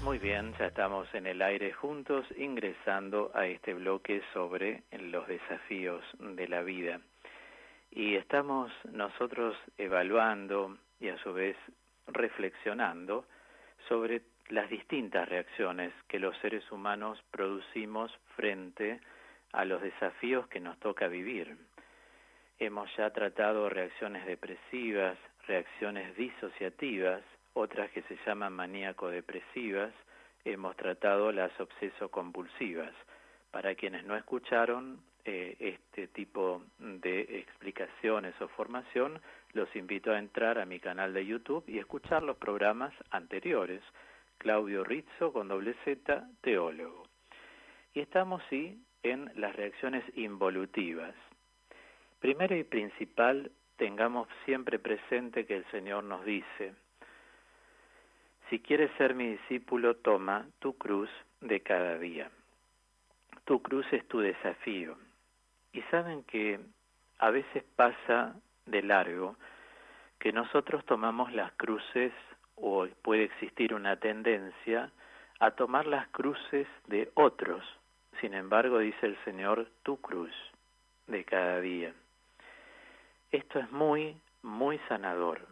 Muy bien, ya estamos en el aire juntos, ingresando a este bloque sobre los desafíos de la vida. Y estamos nosotros evaluando y a su vez reflexionando sobre las distintas reacciones que los seres humanos producimos frente a los desafíos que nos toca vivir. Hemos ya tratado reacciones depresivas, reacciones disociativas, otras que se llaman maníaco-depresivas. Hemos tratado las obseso-compulsivas. Para quienes no escucharon este tipo de explicaciones o formación, los invito a entrar a mi canal de YouTube y escuchar los programas anteriores. Claudio Rizzo con Z, teólogo. Y estamos, sí, en las reacciones involutivas. Primero y principal, tengamos siempre presente que el Señor nos dice: si quieres ser mi discípulo, toma tu cruz de cada día. Tu cruz es tu desafío. Y saben que a veces pasa de largo que nosotros tomamos las cruces, o puede existir una tendencia a tomar las cruces de otros. Sin embargo, dice el Señor, tu cruz de cada día. Esto es muy, muy sanador.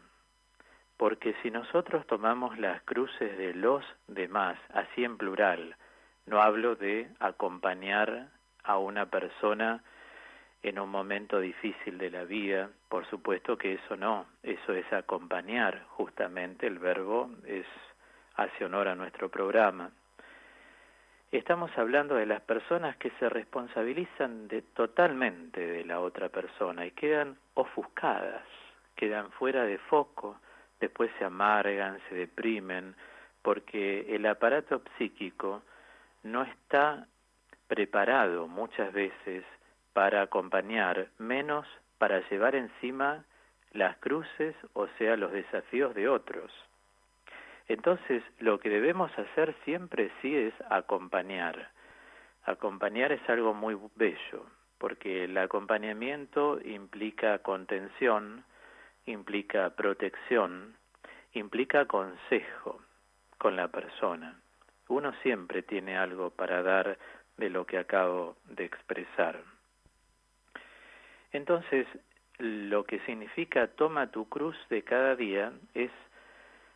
Porque si nosotros tomamos las cruces de los demás, así en plural, no hablo de acompañar a una persona en un momento difícil de la vida, por supuesto que eso no, eso es acompañar, justamente el verbo hace honor a nuestro programa. Estamos hablando de las personas que se responsabilizan totalmente de la otra persona y quedan ofuscadas, quedan fuera de foco. Después se amargan, se deprimen, porque el aparato psíquico no está preparado muchas veces para acompañar, menos para llevar encima las cruces, o sea, los desafíos de otros. Entonces, lo que debemos hacer siempre sí es acompañar. Acompañar es algo muy bello, porque el acompañamiento implica contención, implica protección, implica consejo con la persona. Uno siempre tiene algo para dar de lo que acabo de expresar. Entonces, lo que significa toma tu cruz de cada día es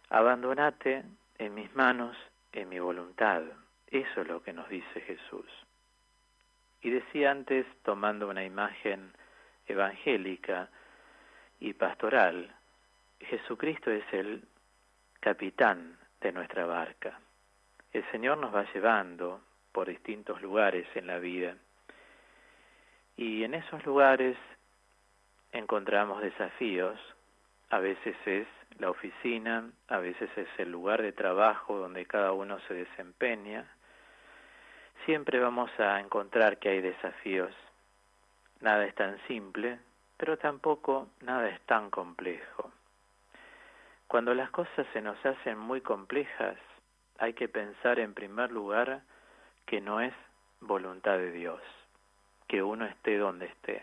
abandonate en mis manos, en mi voluntad. Eso es lo que nos dice Jesús. Y decía antes, tomando una imagen evangélica y pastoral, Jesucristo es el capitán de nuestra barca. El Señor nos va llevando por distintos lugares en la vida. Y en esos lugares encontramos desafíos. A veces es la oficina, a veces es el lugar de trabajo donde cada uno se desempeña. Siempre vamos a encontrar que hay desafíos. Nada es tan simple, pero tampoco nada es tan complejo. Cuando las cosas se nos hacen muy complejas, hay que pensar en primer lugar que no es voluntad de Dios, que uno esté donde esté,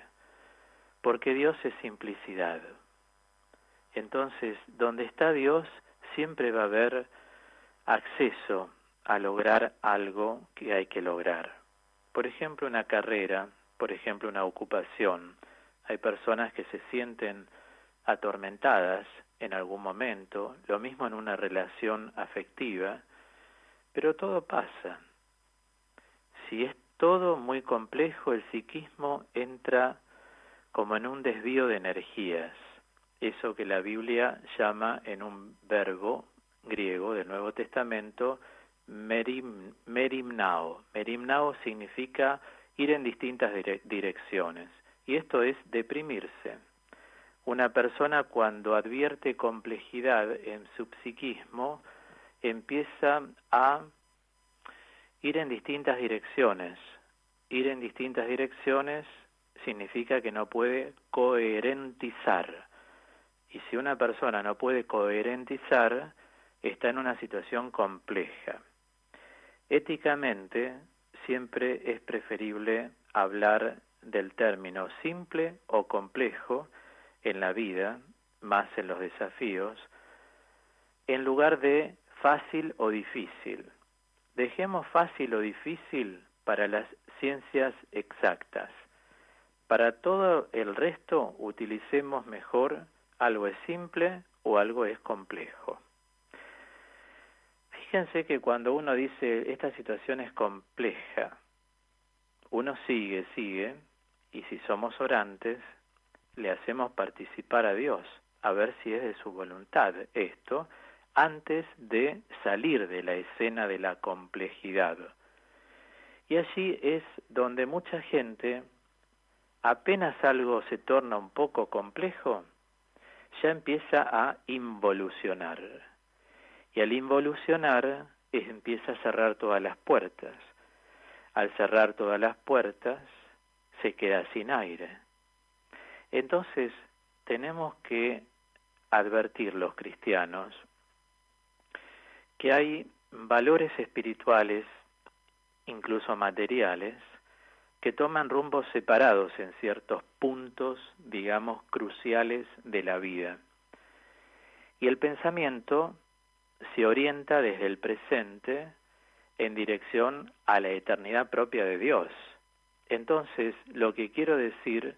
porque Dios es simplicidad. Entonces, donde está Dios, siempre va a haber acceso a lograr algo que hay que lograr. Por ejemplo, una carrera, por ejemplo, una ocupación. Hay personas que se sienten atormentadas en algún momento, lo mismo en una relación afectiva, pero todo pasa. Si es todo muy complejo, el psiquismo entra como en un desvío de energías, eso que la Biblia llama en un verbo griego del Nuevo Testamento merimnao. Merimnao significa ir en distintas direcciones, y esto es deprimirse. Una persona, cuando advierte complejidad en su psiquismo, empieza a ir en distintas direcciones. Ir en distintas direcciones significa que no puede coherentizar. Y si una persona no puede coherentizar, está en una situación compleja. Éticamente, siempre es preferible hablar del término simple o complejo en la vida, más en los desafíos, en lugar de fácil o difícil. dejemos fácil o difícil para las ciencias exactas. Para todo el resto utilicemos mejor algo es simple o algo es complejo. Fíjense que cuando uno dice esta situación es compleja, uno sigue, y si somos orantes, le hacemos participar a Dios, a ver si es de su voluntad esto, antes de salir de la escena de la complejidad. Y allí es donde mucha gente, apenas algo se torna un poco complejo, ya empieza a involucionar. Y al involucionar, empieza a cerrar todas las puertas. Al cerrar todas las puertas, se queda sin aire. Entonces, tenemos que advertir los cristianos que hay valores espirituales, incluso materiales, que toman rumbos separados en ciertos puntos, digamos, cruciales de la vida. Y el pensamiento se orienta desde el presente en dirección a la eternidad propia de Dios. Entonces, lo que quiero decir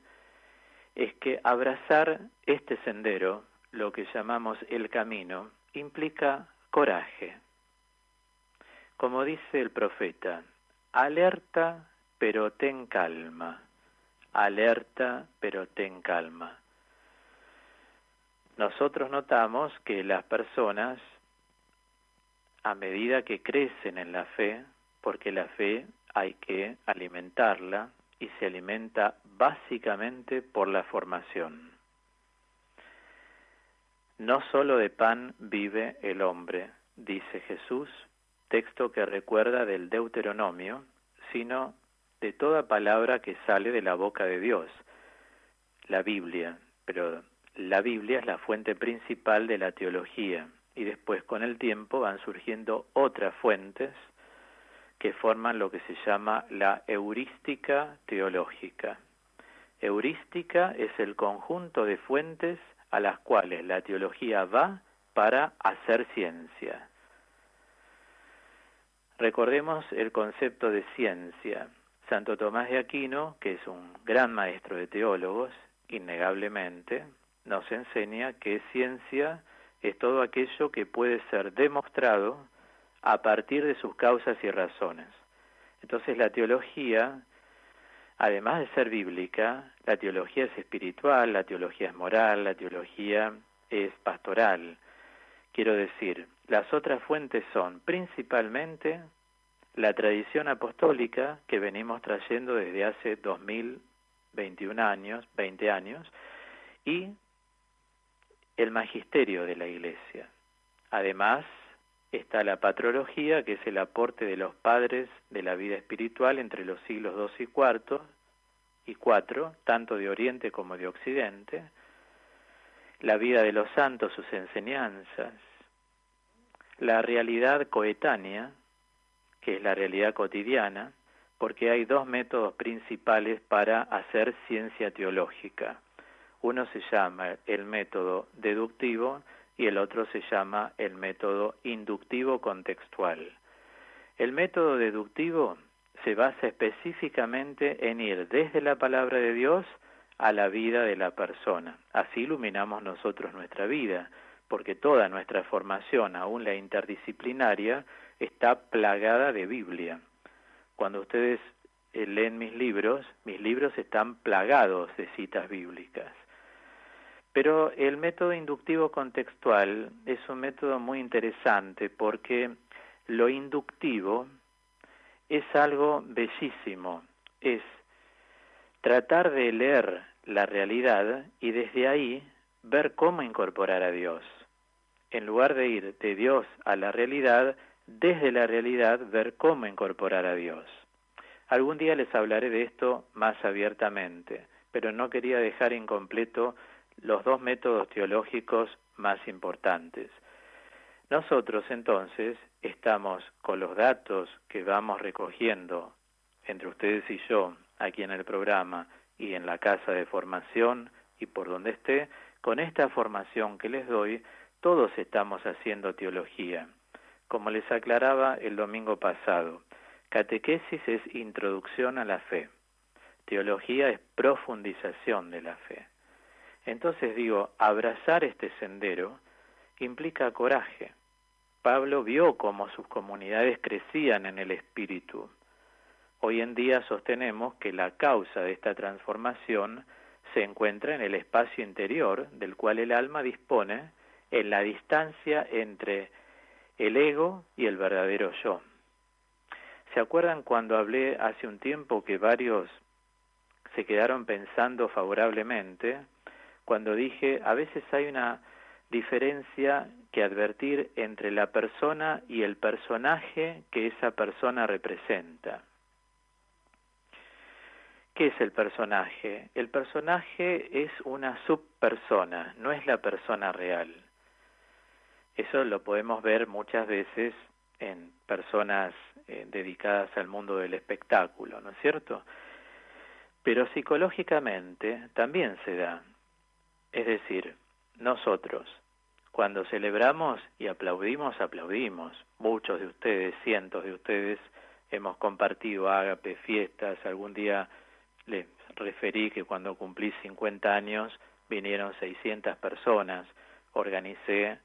es que abrazar este sendero, lo que llamamos el camino, implica coraje. Como dice el profeta, alerta pero ten calma, alerta pero ten calma. Nosotros notamos que las personas, a medida que crecen en la fe, porque la fe hay que alimentarla, y se alimenta básicamente por la formación. No solo de pan vive el hombre, dice Jesús, texto que recuerda del Deuteronomio, sino de toda palabra que sale de la boca de Dios, la Biblia. Pero la Biblia es la fuente principal de la teología, y después con el tiempo van surgiendo otras fuentes que forman lo que se llama la heurística teológica. Heurística es el conjunto de fuentes a las cuales la teología va para hacer ciencia. Recordemos el concepto de ciencia. Santo Tomás de Aquino, que es un gran maestro de teólogos, innegablemente, nos enseña que ciencia es todo aquello que puede ser demostrado a partir de sus causas y razones. Entonces la teología, además de ser bíblica, la teología es espiritual, la teología es moral, la teología es pastoral. Quiero decir, las otras fuentes son principalmente la tradición apostólica que venimos trayendo desde hace 2021 años, 20 años, y el magisterio de la Iglesia. Además, está la patrología, que es el aporte de los padres de la vida espiritual entre los siglos II y IV, tanto de Oriente como de Occidente, la vida de los santos, sus enseñanzas, la realidad coetánea, que es la realidad cotidiana, porque hay dos métodos principales para hacer ciencia teológica. Uno se llama el método deductivo y el otro se llama el método inductivo contextual. El método deductivo se basa específicamente en ir desde la palabra de Dios a la vida de la persona. Así iluminamos nosotros nuestra vida, porque toda nuestra formación, aún la interdisciplinaria, está plagada de Biblia. Cuando ustedes leen mis libros están plagados de citas bíblicas. Pero el método inductivo contextual es un método muy interesante porque lo inductivo es algo bellísimo, es tratar de leer la realidad y desde ahí ver cómo incorporar a Dios. En lugar de ir de Dios a la realidad, desde la realidad ver cómo incorporar a Dios. Algún día les hablaré de esto más abiertamente, pero no quería dejar incompleto los dos métodos teológicos más importantes. Nosotros entonces estamos con los datos que vamos recogiendo entre ustedes y yo aquí en el programa y en la casa de formación y por donde esté, con esta formación que les doy, todos estamos haciendo teología. como les aclaraba el domingo pasado, catequesis es introducción a la fe, teología es profundización de la fe. Entonces digo, abrazar este sendero implica coraje. Pablo vio cómo sus comunidades crecían en el espíritu. Hoy en día sostenemos que la causa de esta transformación se encuentra en el espacio interior del cual el alma dispone, en la distancia entre el ego y el verdadero yo. ¿Se acuerdan cuando hablé hace un tiempo que varios se quedaron pensando favorablemente? Cuando dije, a veces hay una diferencia que advertir entre la persona y el personaje que esa persona representa. ¿Qué es el personaje? El personaje es una subpersona, no es la persona real. Eso lo podemos ver muchas veces en personas dedicadas al mundo del espectáculo, ¿no es cierto? Pero psicológicamente también se da. Es decir, nosotros, cuando celebramos y aplaudimos, aplaudimos. Muchos de ustedes, cientos de ustedes, hemos compartido ágape, fiestas. Algún día les referí que cuando cumplí 50 años vinieron 600 personas. Organicé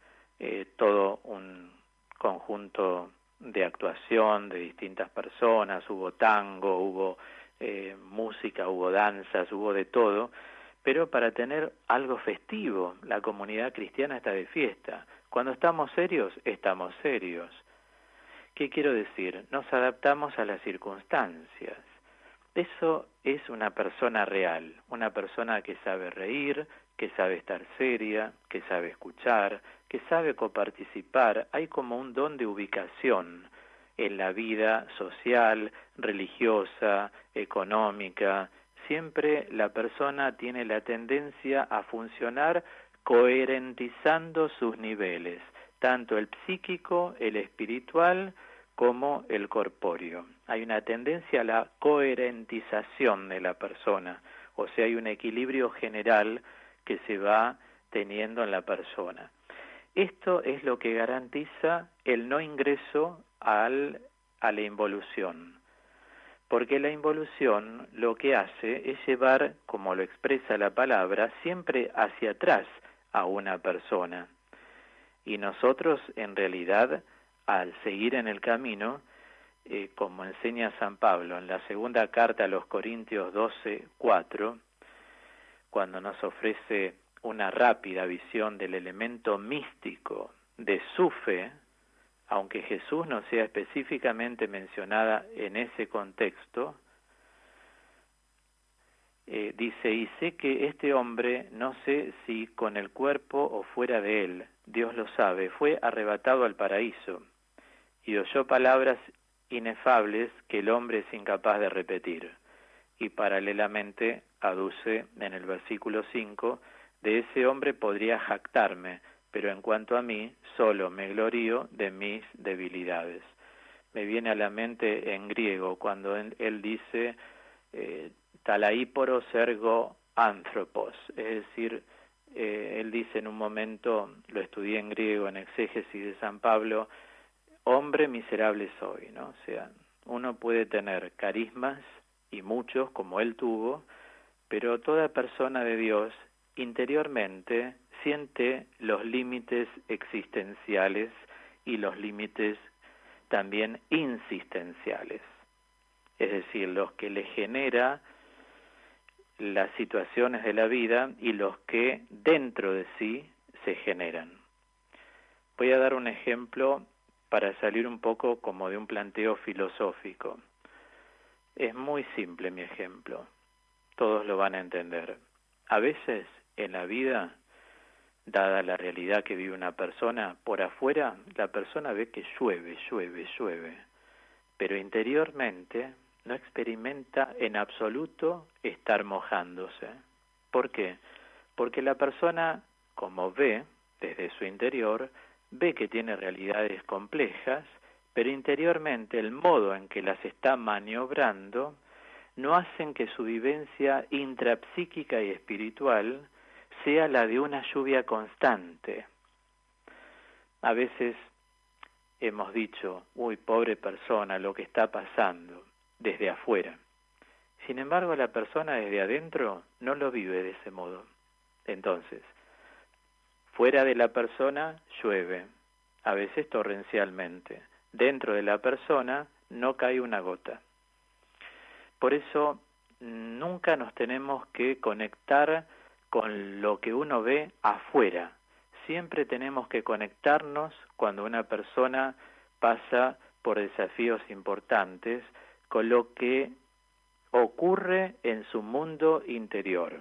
todo un conjunto de actuación de distintas personas. Hubo tango, hubo música, hubo danzas, hubo de todo. Pero para tener algo festivo, la comunidad cristiana está de fiesta. Cuando estamos serios, estamos serios. ¿Qué quiero decir? Nos adaptamos a las circunstancias. Eso es una persona real, una persona que sabe reír, que sabe estar seria, que sabe escuchar, que sabe coparticipar. Hay como un don de ubicación en la vida social, religiosa, económica. Siempre la persona tiene la tendencia a funcionar coherentizando sus niveles, tanto el psíquico, el espiritual, como el corpóreo. Hay una tendencia a la coherentización de la persona, o sea, hay un equilibrio general que se va teniendo en la persona. Esto es lo que garantiza el no ingreso a la involución. Porque la involución lo que hace es llevar, como lo expresa la palabra, siempre hacia atrás a una persona. Y nosotros, en realidad, al seguir en el camino, como enseña San Pablo en la segunda carta a los Corintios 12:4, cuando nos ofrece una rápida visión del elemento místico de su fe, aunque Jesús no sea específicamente mencionada en ese contexto, dice, y sé que este hombre, no sé si con el cuerpo o fuera de él, Dios lo sabe, fue arrebatado al paraíso y oyó palabras inefables que el hombre es incapaz de repetir. Y paralelamente aduce en el versículo 5, de ese hombre podría jactarme, pero en cuanto a mí, solo me glorío de mis debilidades. Me viene a la mente en griego cuando él dice talaiporos ergo anthropos, es decir, él dice en un momento, lo estudié en griego en exégesis de San Pablo, hombre miserable soy, ¿no? O sea, uno puede tener carismas y muchos como él tuvo, pero toda persona de Dios interiormente siente los límites existenciales y los límites también insistenciales, es decir, los que le genera las situaciones de la vida y los que dentro de sí se generan. Voy a dar un ejemplo para salir un poco como de un planteo filosófico. Es muy simple mi ejemplo, todos lo van a entender. A veces en la vida, dada la realidad que vive una persona, por afuera la persona ve que llueve, pero interiormente no experimenta en absoluto estar mojándose. ¿Por qué? Porque la persona, como ve desde su interior, ve que tiene realidades complejas, pero interiormente el modo en que las está maniobrando no hacen que su vivencia intrapsíquica y espiritual sea la de una lluvia constante. A veces hemos dicho, uy, pobre persona, lo que está pasando desde afuera. Sin embargo, la persona desde adentro no lo vive de ese modo. Entonces, fuera de la persona llueve, a veces torrencialmente. Dentro de la persona no cae una gota. Por eso, nunca nos tenemos que conectar con lo que uno ve afuera. Siempre tenemos que conectarnos cuando una persona pasa por desafíos importantes con lo que ocurre en su mundo interior.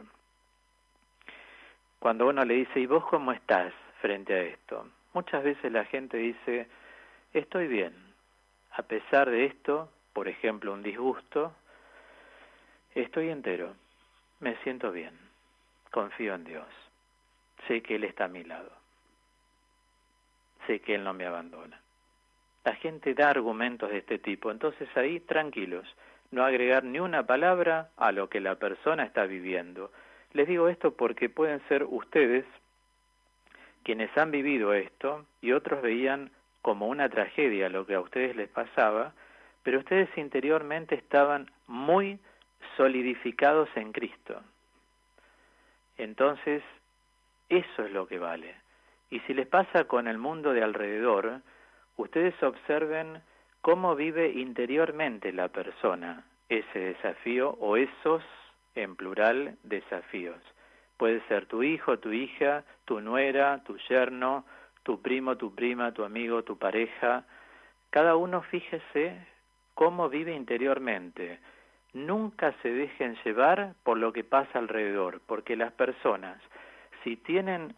Cuando uno le dice, ¿y vos cómo estás frente a esto? Muchas veces la gente dice, estoy bien. A pesar de esto, por ejemplo, un disgusto, estoy entero, me siento bien, confío en Dios, sé que Él está a mi lado, sé que Él no me abandona. La gente da argumentos de este tipo, entonces ahí tranquilos, no agregar ni una palabra a lo que la persona está viviendo. Les digo esto porque pueden ser ustedes quienes han vivido esto y otros veían como una tragedia lo que a ustedes les pasaba, pero ustedes interiormente estaban muy solidificados en Cristo. Entonces, eso es lo que vale. Y si les pasa con el mundo de alrededor, ustedes observen cómo vive interiormente la persona ese desafío o esos, en plural, desafíos. Puede ser tu hijo, tu hija, tu nuera, tu yerno, tu primo, tu prima, tu amigo, tu pareja. Cada uno fíjese cómo vive interiormente. Nunca se dejen llevar por lo que pasa alrededor, porque las personas, si tienen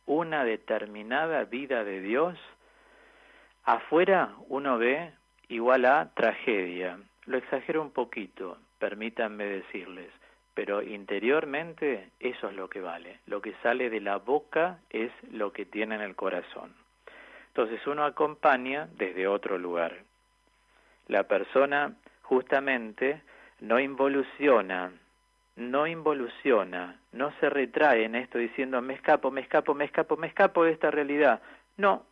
una determinada vida de Dios, afuera uno ve igual a tragedia. Lo exagero un poquito, permítanme decirles, pero interiormente eso es lo que vale. Lo que sale de la boca es lo que tiene en el corazón. Entonces uno acompaña desde otro lugar. La persona justamente no involuciona, no se retrae en esto diciendo me escapo de esta realidad. No,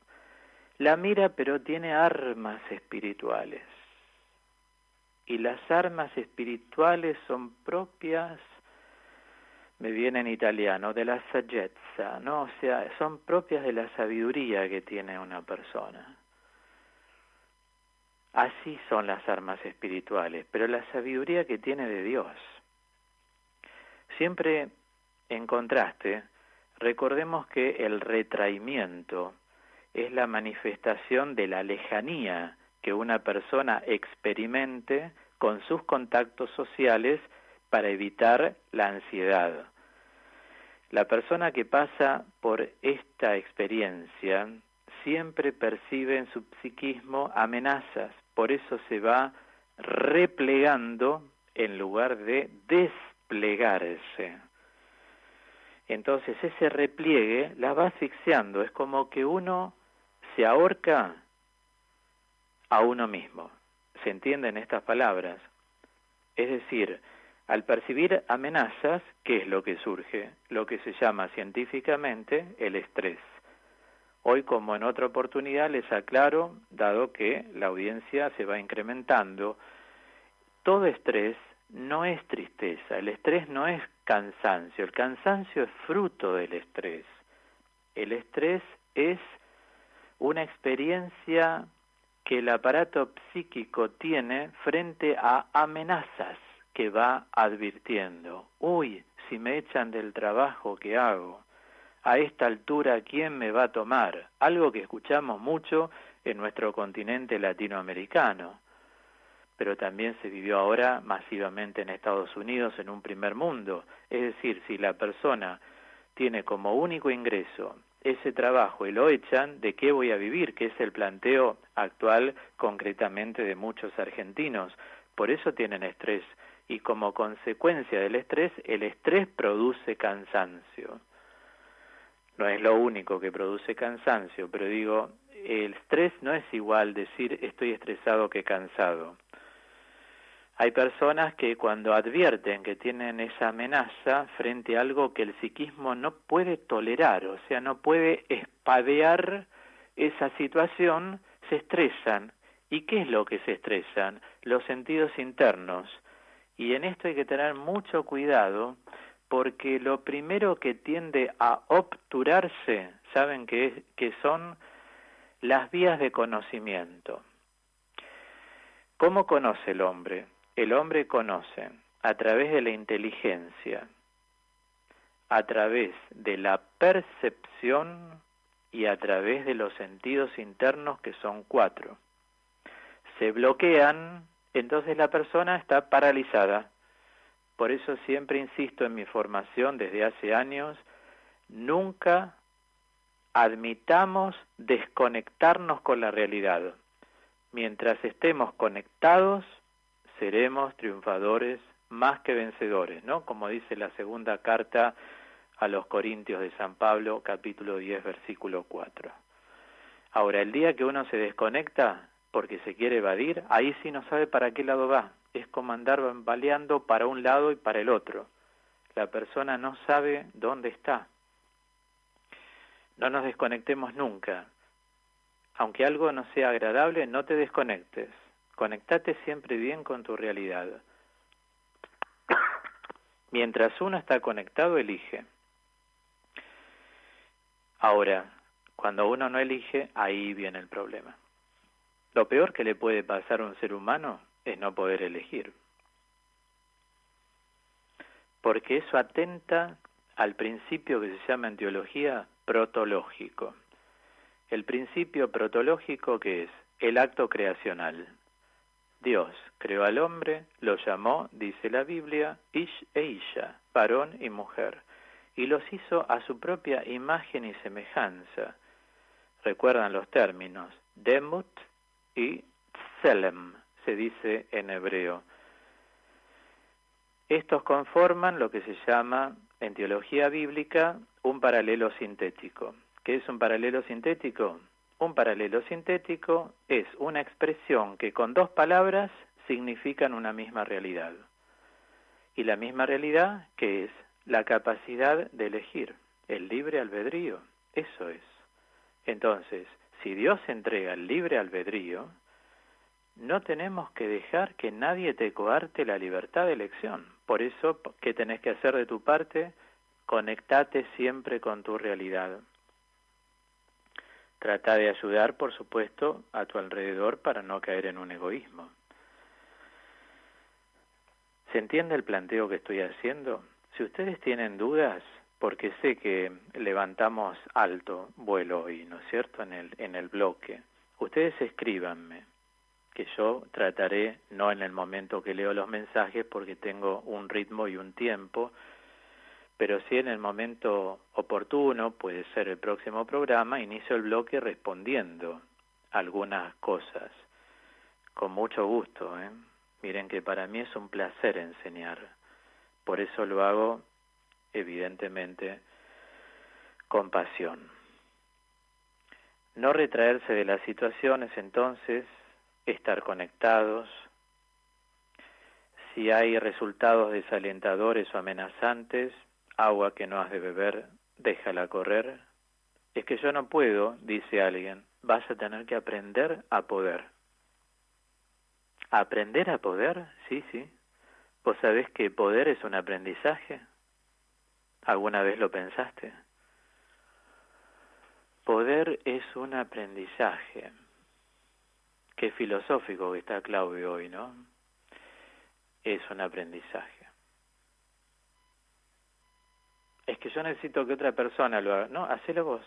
la mira pero tiene armas espirituales. Y las armas espirituales son propias, me viene en italiano, de la saggezza, ¿no? O sea, son propias de la sabiduría que tiene una persona. Así son las armas espirituales, pero la sabiduría que tiene de Dios. Siempre en contraste, recordemos que el retraimiento es la manifestación de la lejanía que una persona experimente con sus contactos sociales para evitar la ansiedad. La persona que pasa por esta experiencia siempre percibe en su psiquismo amenazas, por eso se va replegando en lugar de desplegarse. Entonces ese repliegue la va asfixiando, es como que uno se ahorca a uno mismo. ¿Se entienden estas palabras? Es decir, al percibir amenazas, ¿qué es lo que surge? Lo que se llama científicamente el estrés. Hoy, como en otra oportunidad, les aclaro, dado que la audiencia se va incrementando, todo estrés no es tristeza, el estrés no es cansancio, el cansancio es fruto del estrés. El estrés es una experiencia que el aparato psíquico tiene frente a amenazas que va advirtiendo. Uy, si me echan del trabajo, ¿qué hago? A esta altura, ¿quién me va a tomar? Algo que escuchamos mucho en nuestro continente latinoamericano, pero también se vivió ahora masivamente en Estados Unidos, en un primer mundo. Es decir, si la persona tiene como único ingreso ese trabajo y lo echan, ¿de qué voy a vivir? Que es el planteo actual concretamente de muchos argentinos. Por eso tienen estrés y como consecuencia del estrés, el estrés produce cansancio. No es lo único que produce cansancio, pero digo, el estrés no es igual decir estoy estresado que cansado. Hay personas que cuando advierten que tienen esa amenaza frente a algo que el psiquismo no puede tolerar, o sea, no puede espadear esa situación, se estresan. ¿Y qué es lo que se estresan? Los sentidos internos. Y en esto hay que tener mucho cuidado, porque lo primero que tiende a obturarse, ¿saben qué es? Que son las vías de conocimiento. ¿Cómo conoce el hombre? El hombre conoce a través de la inteligencia, a través de la percepción y a través de los sentidos internos, que son 4. Se bloquean, entonces la persona está paralizada. Por eso siempre insisto en mi formación desde hace años, nunca admitamos desconectarnos con la realidad. Mientras estemos conectados, seremos triunfadores más que vencedores, ¿no? Como dice la segunda carta a los Corintios de San Pablo, capítulo 10, versículo 4. Ahora, el día que uno se desconecta porque se quiere evadir, ahí sí no sabe para qué lado va. Es como andar baleando para un lado y para el otro. La persona no sabe dónde está. No nos desconectemos nunca. Aunque algo no sea agradable, no te desconectes. Conectate siempre bien con tu realidad. Mientras uno está conectado, elige. Ahora, cuando uno no elige, ahí viene el problema. Lo peor que le puede pasar a un ser humano es no poder elegir. Porque eso atenta al principio que se llama en teología protológico. El principio protológico, que es el acto creacional. Dios creó al hombre, lo llamó, dice la Biblia, Ish e Isha, varón y mujer, y los hizo a su propia imagen y semejanza. Recuerdan los términos, Demut y Tselem, se dice en hebreo. Estos conforman lo que se llama, en teología bíblica, un paralelo sintético. ¿Qué es un paralelo sintético? Un paralelo sintético es una expresión que con 2 palabras significan una misma realidad. Y la misma realidad, que es la capacidad de elegir, el libre albedrío. Eso es. Entonces, si Dios entrega el libre albedrío, no tenemos que dejar que nadie te coarte la libertad de elección. Por eso, ¿qué tenés que hacer de tu parte? Conectate siempre con tu realidad. Trata de ayudar, por supuesto, a tu alrededor para no caer en un egoísmo. ¿Se entiende el planteo que estoy haciendo? Si ustedes tienen dudas, porque sé que levantamos alto vuelo hoy, ¿no es cierto?, en el bloque, ustedes escríbanme, que yo trataré, no en el momento que leo los mensajes, porque tengo un ritmo y un tiempo, pero sí en el momento oportuno, puede ser el próximo programa, inicio el bloque respondiendo algunas cosas, con mucho gusto, ¿eh? Miren que para mí es un placer enseñar, por eso lo hago, evidentemente, con pasión. No retraerse de las situaciones, entonces, estar conectados. Si hay resultados desalentadores o amenazantes, agua que no has de beber, déjala correr. Es que yo no puedo, dice alguien, vas a tener que aprender a poder. ¿Aprender a poder? Sí, sí. ¿Vos sabés que poder es un aprendizaje? ¿Alguna vez lo pensaste? Poder es un aprendizaje. Qué filosófico que está Claudio hoy, ¿no? Es un aprendizaje. Es que yo necesito que otra persona lo haga. No, hacelo vos.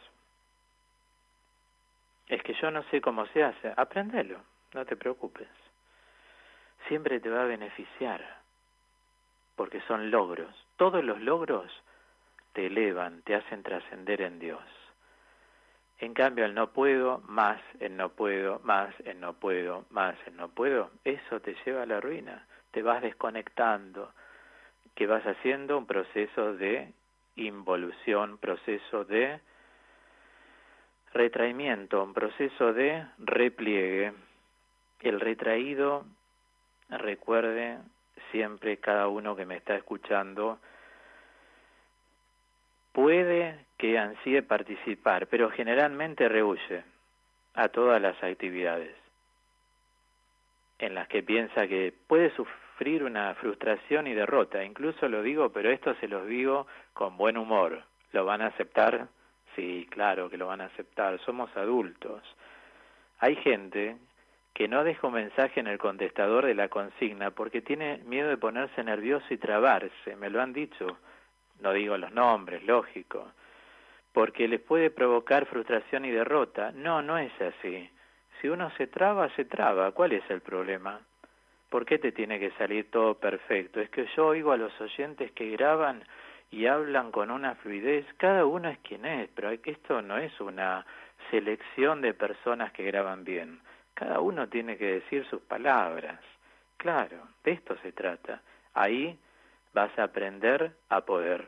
Es que yo no sé cómo se hace. Aprendelo, no te preocupes. Siempre te va a beneficiar, porque son logros. Todos los logros te elevan, te hacen trascender en Dios. En cambio, el no puedo, más el no puedo, más el no puedo, más el no puedo, eso te lleva a la ruina. Te vas desconectando, que vas haciendo un proceso de involución, proceso de retraimiento, un proceso de repliegue. El retraído, recuerde siempre cada uno que me está escuchando, puede que ansíe participar, pero generalmente rehúye. a todas las actividades en las que piensa que puede sufrir una frustración y derrota. Incluso lo digo, pero esto se los digo con buen humor. ¿Lo van a aceptar? Sí, claro que lo van a aceptar. Somos adultos. Hay gente que no deja un mensaje en el contestador de la consigna porque tiene miedo de ponerse nervioso y trabarse. Me lo han dicho. No digo los nombres, lógico. Porque les puede provocar frustración y derrota. No, no es así. Si uno se traba, se traba. ¿Cuál es el problema? ¿Por qué te tiene que salir todo perfecto? Es que yo oigo a los oyentes que graban y hablan con una fluidez. Cada uno es quien es, pero esto no es una selección de personas que graban bien. Cada uno tiene que decir sus palabras. Claro, de esto se trata. Ahí vas a aprender a poder.